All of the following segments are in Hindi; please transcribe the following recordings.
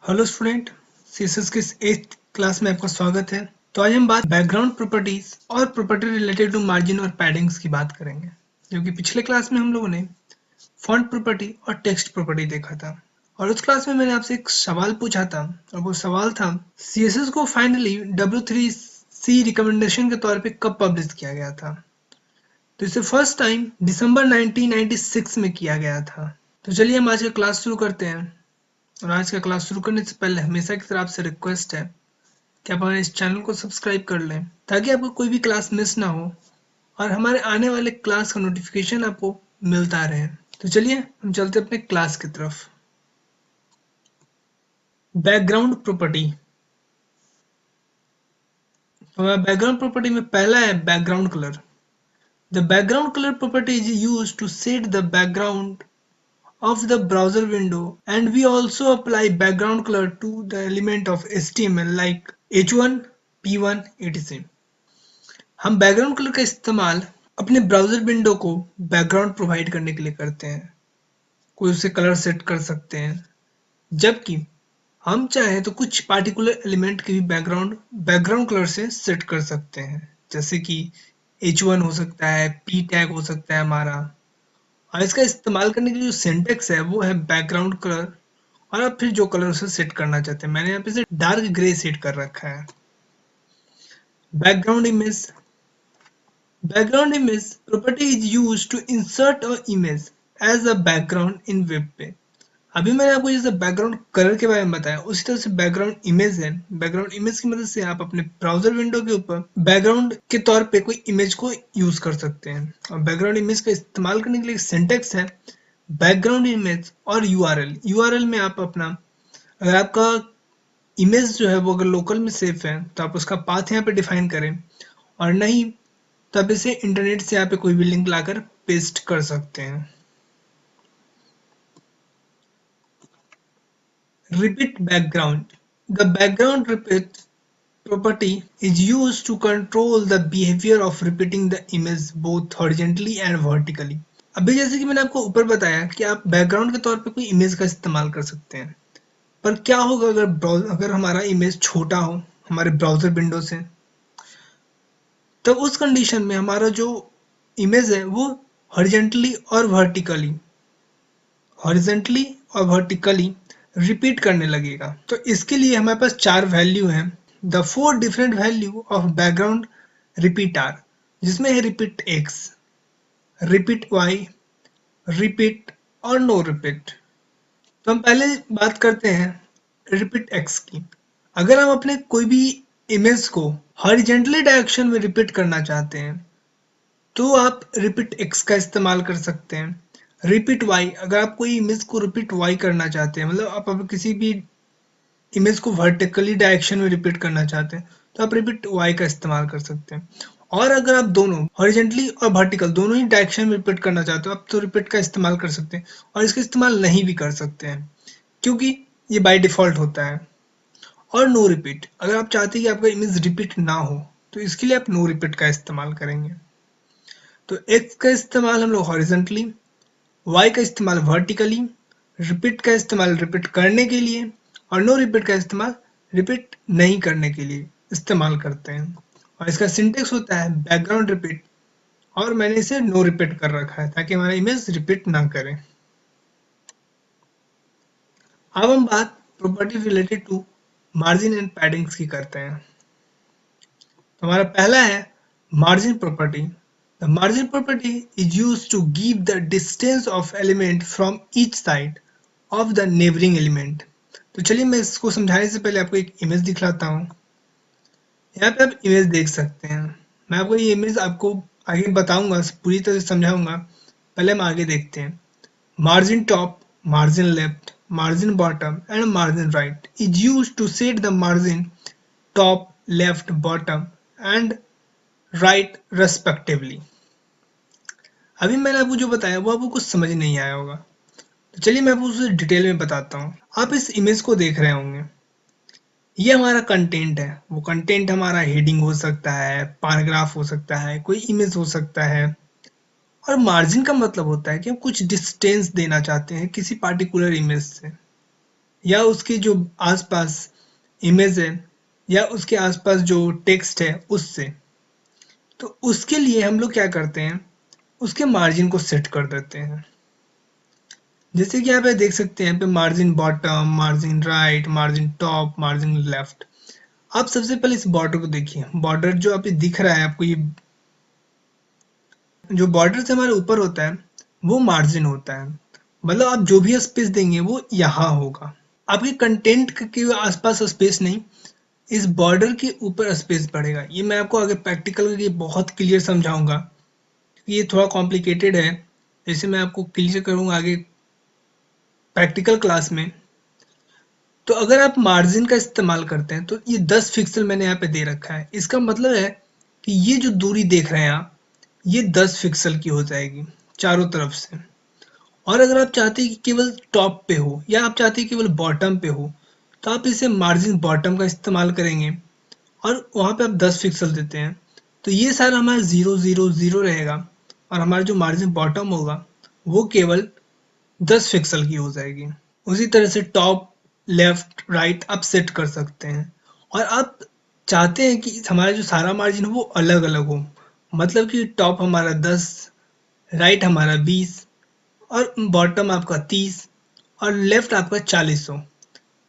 हेलो स्टूडेंट, सीएसएस की 8th क्लास में आपका स्वागत है। तो आज हम बात बैकग्राउंड प्रॉपर्टीज और प्रॉपर्टी रिलेटेड टू मार्जिन और पैडिंग्स की बात करेंगे, क्योंकि पिछले क्लास में हम लोगों ने फॉन्ट प्रॉपर्टी और टेक्स्ट प्रॉपर्टी देखा था। और उस क्लास में मैंने आपसे एक सवाल पूछा था, और वो सवाल था सीएसएस को फाइनली W3C रिकमेंडेशन के तौर पे कब पब्लिश किया गया था। तो इसे फर्स्ट टाइम दिसंबर 1996 में किया गया था। तो चलिए हम आज का क्लास शुरू करते हैं। और आज का क्लास शुरू करने से पहले हमेशा की तरह आपसे रिक्वेस्ट है कि आप हमारे इस चैनल को सब्सक्राइब कर लें, ताकि आपको कोई भी क्लास मिस ना हो और हमारे आने वाले क्लास का नोटिफिकेशन आपको मिलता रहे। तो चलिए हम चलते अपने क्लास की तरफ। Background property. हमारा बैकग्राउंड प्रॉपर्टी में पहला है background colour. The background colour property is use to set the background of the browser window, and we also apply background color to the element of HTML like H1, P1, etc. हम बैकग्राउंड कलर का इस्तेमाल अपने ब्राउजर विंडो को बैकग्राउंड प्रोवाइड करने के लिए करते हैं। कोई उसे कलर सेट कर सकते हैं, जबकि हम चाहें तो कुछ पार्टिकुलर एलिमेंट के भी बैकग्राउंड कलर से सेट कर सकते हैं, जैसे कि H1 हो सकता है, P टैग हो सकता है हमारा। और इसका इस्तेमाल करने की जो सिंटेक्स है वो है बैकग्राउंड कलर, और आप फिर जो कलर उसे सेट करना चाहते हैं। मैंने यहाँ पे से डार्क ग्रे सेट कर रखा है। Background image. Background image property is used to insert a image as a background in web page. अभी मैंने आपको जैसे बैकग्राउंड कलर के बारे में बताया, उसी तरह से बैकग्राउंड इमेज है। बैकग्राउंड इमेज की मदद से आप अपने ब्राउजर विंडो के ऊपर बैकग्राउंड के तौर पे कोई इमेज को यूज कर सकते हैं। और बैकग्राउंड इमेज का इस्तेमाल करने के लिए सिंटेक्स है बैकग्राउंड इमेज और यूआरएल। यूआरएल में आप अपना, अगर आपका इमेज जो है वो अगर लोकल में सेफ है तो आप उसका पाथ यहाँ पे डिफाइन करें, और नहीं तो आप इसे इंटरनेट से यहाँ पे कोई भी लिंक लाकर पेस्ट कर सकते हैं। Repeat background. The background repeat property is used to control the behavior of repeating the image both horizontally and vertically. अभी जैसे कि मैंने आपको ऊपर बताया कि आप बैकग्राउंड के तौर पे कोई इमेज का इस्तेमाल कर सकते हैं, पर क्या होगा अगर हमारा इमेज छोटा हो हमारे ब्राउजर विंडो से, तब उस कंडीशन में हमारा जो इमेज है वो हॉरिजेंटली और वर्टिकली रिपीट करने लगेगा। तो इसके लिए हमारे पास 4 वैल्यू हैं। The 4 different value of background repeat are, जिसमें है repeat X, repeat Y, repeat और नो रिपीट। तो हम पहले बात करते हैं रिपीट एक्स की। अगर हम अपने कोई भी इमेज को हॉरिजेंटली डायरेक्शन में रिपीट करना चाहते हैं तो आप रिपीट एक्स का इस्तेमाल कर सकते हैं। रिपीट वाई, अगर आप कोई इमेज को रिपीट वाई करना चाहते हैं, मतलब आप अगर किसी भी इमेज को वर्टिकली डायरेक्शन में रिपीट करना चाहते हैं तो आप रिपीट वाई का इस्तेमाल कर सकते हैं। और अगर आप दोनों हॉरिजेंटली और वर्टिकल दोनों ही डायरेक्शन में रिपीट करना चाहते हो आप तो रिपीट का इस्तेमाल कर सकते हैं, और इसका इस्तेमाल नहीं भी कर सकते हैं क्योंकि ये बाय डिफॉल्ट होता है। और नो रिपीट, अगर आप चाहते हैं कि आपका इमेज रिपीट ना हो तो इसके लिए आप नो रिपीट का इस्तेमाल करेंगे। तो एक्स का इस्तेमाल हम लोग हॉरिजेंटली, वाई का इस्तेमाल वर्टिकली, रिपीट का इस्तेमाल रिपीट करने के लिए, और नो रिपीट का इस्तेमाल रिपीट नहीं करने के लिए इस्तेमाल करते हैं। और इसका सिंटेक्स होता है बैकग्राउंड रिपीट, और मैंने इसे नो रिपीट कर रखा है ताकि हमारा इमेज रिपीट ना करे। अब हम बात property related to margin and paddings की करते हैं। तो हमारा पहला है margin property. The margin property is used to give the distance of element from each side of the neighbouring element. तो चलिए मैं इसको समझाने से पहले आपको एक इमेज दिखलाता हूँ। यहाँ पे आप इमेज देख सकते हैं। मैं आपको ये इमेज आपको आगे बताऊंगा, पूरी तरह से समझाऊंगा। पहले हम आगे देखते हैं। Margin top, margin left, margin bottom and margin right is used to set the margin top, left, bottom and right respectively. अभी मैंने आपको जो बताया वो आपको कुछ समझ नहीं आया होगा, तो चलिए मैं आपको उसे डिटेल में बताता हूँ। आप इस इमेज को देख रहे होंगे, ये हमारा कंटेंट है। वो कंटेंट हमारा हेडिंग हो सकता है, पैराग्राफ हो सकता है, कोई इमेज हो सकता है। और मार्जिन का मतलब होता है कि हम कुछ डिस्टेंस देना चाहते हैं किसी पार्टिकुलर इमेज से, या उसके जो आसपास इमेज है या उसके आसपास जो टेक्स्ट है उससे। तो उसके लिए हम लोग क्या करते हैं, उसके मार्जिन को सेट कर देते हैं। जैसे कि यहाँ पे देख सकते हैं, यहाँ पे margin bottom, margin right, margin top, margin left. आप सबसे पहले इस बॉर्डर को देखिए। बॉर्डर जो आप दिख रहा है आपको, ये जो बॉर्डर से हमारे ऊपर होता है वो मार्जिन होता है। मतलब आप जो भी स्पेस देंगे वो यहाँ होगा। आपके कंटेंट के आसपास स्पेस नहीं, इस बॉर्डर के ऊपर स्पेस बढ़ेगा। ये मैं आपको आगे प्रैक्टिकल करके बहुत क्लियर समझाऊंगा, क्योंकि ये थोड़ा कॉम्प्लिकेटेड है। जैसे मैं आपको क्लियर करूंगा आगे प्रैक्टिकल क्लास में। तो अगर आप मार्जिन का इस्तेमाल करते हैं तो ये 10 पिक्सल मैंने यहाँ पे दे रखा है। इसका मतलब है कि ये जो दूरी देख रहे हैं आप, ये 10 पिक्सल की हो जाएगी चारों तरफ से। और अगर आप चाहते हैं कि केवल टॉप पे हो या आप चाहते हैं केवल बॉटम पे हो, तो आप इसे मार्जिन बॉटम का इस्तेमाल करेंगे और वहाँ पे आप 10 पिक्सल देते हैं। तो ये सारा हमारा 0 0 0 रहेगा और हमारा जो मार्जिन बॉटम होगा वो केवल 10 पिक्सल की हो जाएगी। उसी तरह से टॉप, लेफ्ट, राइट आप सेट कर सकते हैं। और आप चाहते हैं कि हमारा जो सारा मार्जिन हो वो अलग अलग हो। मतलब कि टॉप हमारा 10, राइट हमारा 20 और बॉटम आपका 30 और लेफ्ट आपका 40 हो।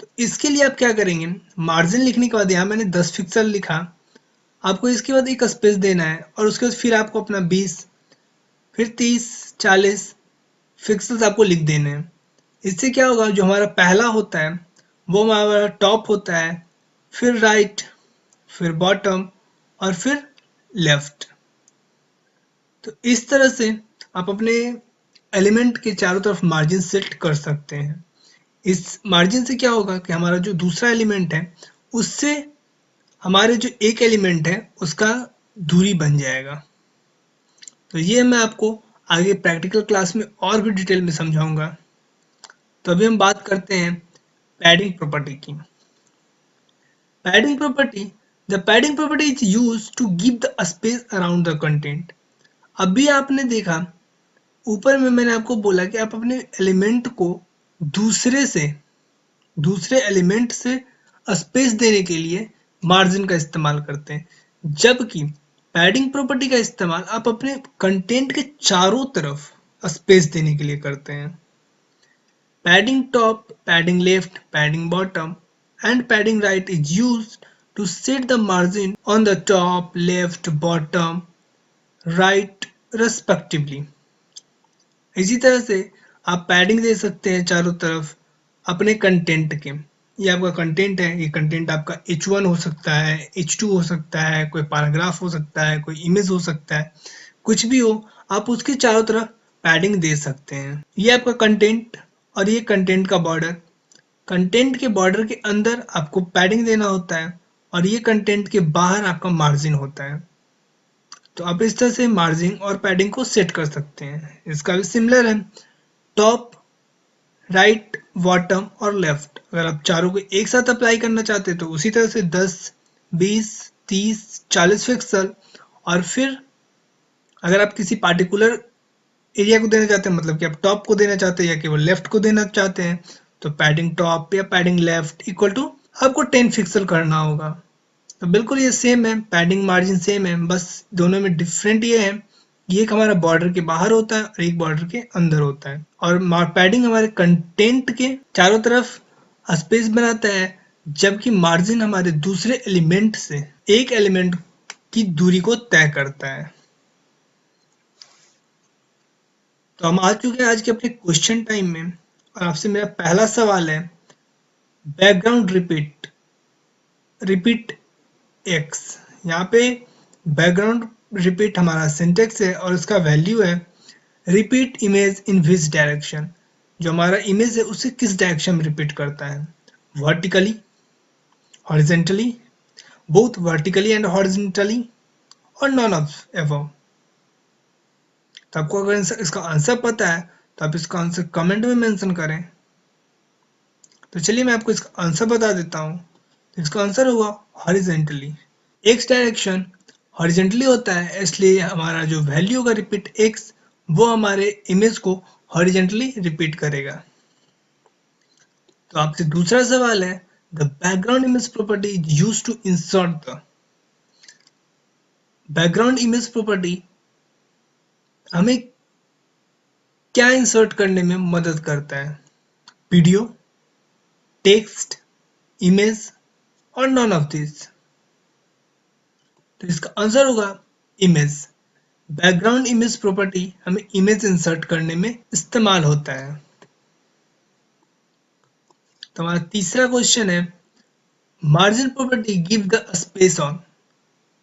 तो इसके लिए आप क्या करेंगे, मार्जिन लिखने के बाद यहाँ मैंने 10 पिक्सल लिखा, आपको इसके बाद एक स्पेस देना है और उसके बाद फिर आपको अपना 20, फिर 30, 40 पिक्सल्स आपको लिख देने हैं। इससे क्या होगा, जो हमारा पहला होता है वो हमारा टॉप होता है, फिर राइट, फिर बॉटम और फिर लेफ्ट। तो इस तरह से आप अपने एलिमेंट के चारों तरफ मार्जिन सेट कर सकते हैं। इस मार्जिन से क्या होगा कि हमारा जो दूसरा एलिमेंट है उससे हमारे जो एक एलिमेंट है उसका दूरी बन जाएगा। तो ये मैं आपको आगे प्रैक्टिकल क्लास में और भी डिटेल में समझाऊंगा। तो अभी हम बात करते हैं पैडिंग प्रॉपर्टी की। Padding property, the padding property is used to give the space around the content. अभी आपने देखा ऊपर में मैंने आपको बोला कि आप अपने एलिमेंट को दूसरे से दूसरे एलिमेंट से स्पेस देने के लिए मार्जिन का इस्तेमाल करते हैं, जबकि पैडिंग प्रॉपर्टी का इस्तेमाल आप अपने कंटेंट के चारों तरफ स्पेस देने के लिए करते हैं। Padding top, padding left, padding bottom, and padding right is used to set the margin on the top, left, bottom, right respectively. इसी तरह से आप पैडिंग दे सकते हैं चारों तरफ अपने कंटेंट के। ये आपका कंटेंट है, ये कंटेंट आपका H1 हो सकता है, H2 हो सकता है, कोई पैराग्राफ हो सकता है, कोई इमेज हो सकता है, कुछ भी हो, आप उसके चारों तरफ पैडिंग दे सकते हैं। ये आपका कंटेंट और ये कंटेंट का बॉर्डर। कंटेंट के बॉर्डर के अंदर आपको पैडिंग देना होता है और ये कंटेंट के बाहर आपका मार्जिन होता है। तो आप इस तरह से मार्जिन और पैडिंग को सेट कर सकते हैं। इसका भी सिमिलर है, टॉप, राइट, बॉटम और लेफ्ट। अगर आप चारों को एक साथ अप्लाई करना चाहते हैं तो उसी तरह से 10, 20, 30, 40 पिक्सल। और फिर अगर आप किसी पार्टिकुलर एरिया को देना चाहते हैं, मतलब कि आप टॉप को देना चाहते हैं या केवल लेफ्ट को देना चाहते हैं, तो पैडिंग टॉप या पैडिंग लेफ्ट इक्वल टू आपको 10 पिक्सल करना होगा। तो बिल्कुल ये सेम है, पैडिंग मार्जिन सेम है, बस दोनों में डिफरेंट ये है कि एक हमारा बॉर्डर के बाहर होता है और एक बॉर्डर के अंदर होता है। और पैडिंग हमारे कंटेंट के चारों तरफ स्पेस बनाता है, जबकि मार्जिन हमारे दूसरे एलिमेंट से एक एलिमेंट की दूरी को तय करता है। तो हम आ चुके हैं आज के अपने क्वेश्चन टाइम में और आपसे मेरा पहला सवाल है, बैकग्राउंड रिपीट एक्स। यहाँ पे बैकग्राउंड रिपीट हमारा सिंटेक्स है और इसका वैल्यू है repeat image in which direction. जो हमारा इमेज है उसे किस डायरेक्शन में रिपीट करता है, vertically, horizontally, both vertically and horizontally और नॉन ऑफ एबव। तो आपको अगर इसका आंसर पता है तो आप इसका आंसर कमेंट में मेंशन करें। तो चलिए मैं आपको इसका आंसर बता देता हूँ। तो इसका आंसर होगा हॉरिजेंटली। एक्स डायरेक्शन हॉरिजेंटली होता है, इसलिए हमारा जो वैल्यू होगा रिपीट एक्स वो हमारे इमेज को हॉरिजेंटली रिपीट करेगा। तो आपसे दूसरा सवाल है, the background image property is used to insert the. Background image property हमें क्या इंसर्ट करने में मदद करता है? वीडियो, टेक्स्ट, इमेज और नॉन ऑफ दिस। तो इसका आंसर होगा इमेज। बैकग्राउंड इमेज प्रॉपर्टी हमें इमेज इंसर्ट करने में इस्तेमाल होता है। तो हमारा तीसरा क्वेश्चन है, margin property give the space on.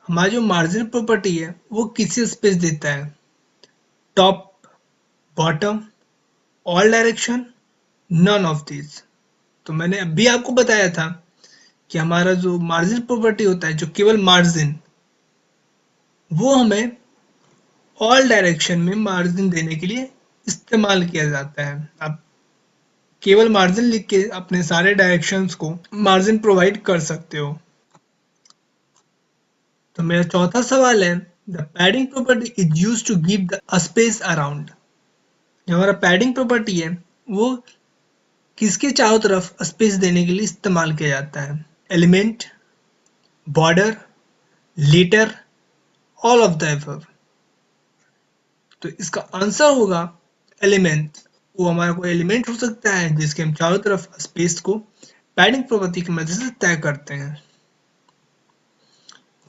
हमारा जो मार्जिन प्रॉपर्टी है वो किसी स्पेस देता है? Top, bottom, all direction, none of this. तो मैंने अभी आपको बताया था कि हमारा जो मार्जिन प्रॉपर्टी होता है, जो केवल मार्जिन, वो हमें ऑल डायरेक्शन में मार्जिन देने के लिए इस्तेमाल किया जाता है। आप केवल मार्जिन लिख के अपने सारे डायरेक्शंस को मार्जिन प्रोवाइड कर सकते हो। तो मेरा चौथा सवाल है, the padding property is used to give the space around. जो हमारा पैडिंग प्रॉपर्टी है वो किसके चारों तरफ स्पेस देने के लिए इस्तेमाल किया जाता है? Element, border, letter, all of the above. तो इसका आंसर होगा एलिमेंट। वो हमारा कोई एलिमेंट हो सकता है जिसके हम चारों तरफ स्पेस को पैडिंग प्रॉपर्टी की मदद से तय करते हैं।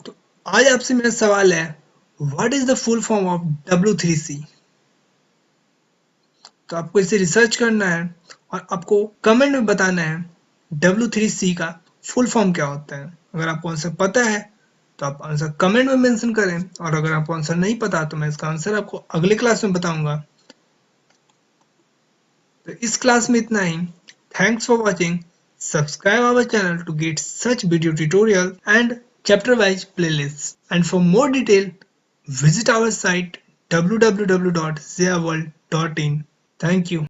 तो आज आपसे मेरा सवाल है, what is the full form of W3C? तो आपको इसे रिसर्च करना है और आपको कमेंट में बताना है W3C का फुल फॉर्म क्या होता है। अगर आपको आंसर पता है तो आप आंसर कमेंट में मेंशन करें, और अगर आपको आंसर नहीं पता तो मैं इसका आंसर आपको अगले क्लास में बताऊंगा। तो इस क्लास में इतना ही। Thanks for watching. Subscribe our channel to get such video tutorial and chapter wise playlists, and for more detail visit our site www.zeaworld.in. Thank you.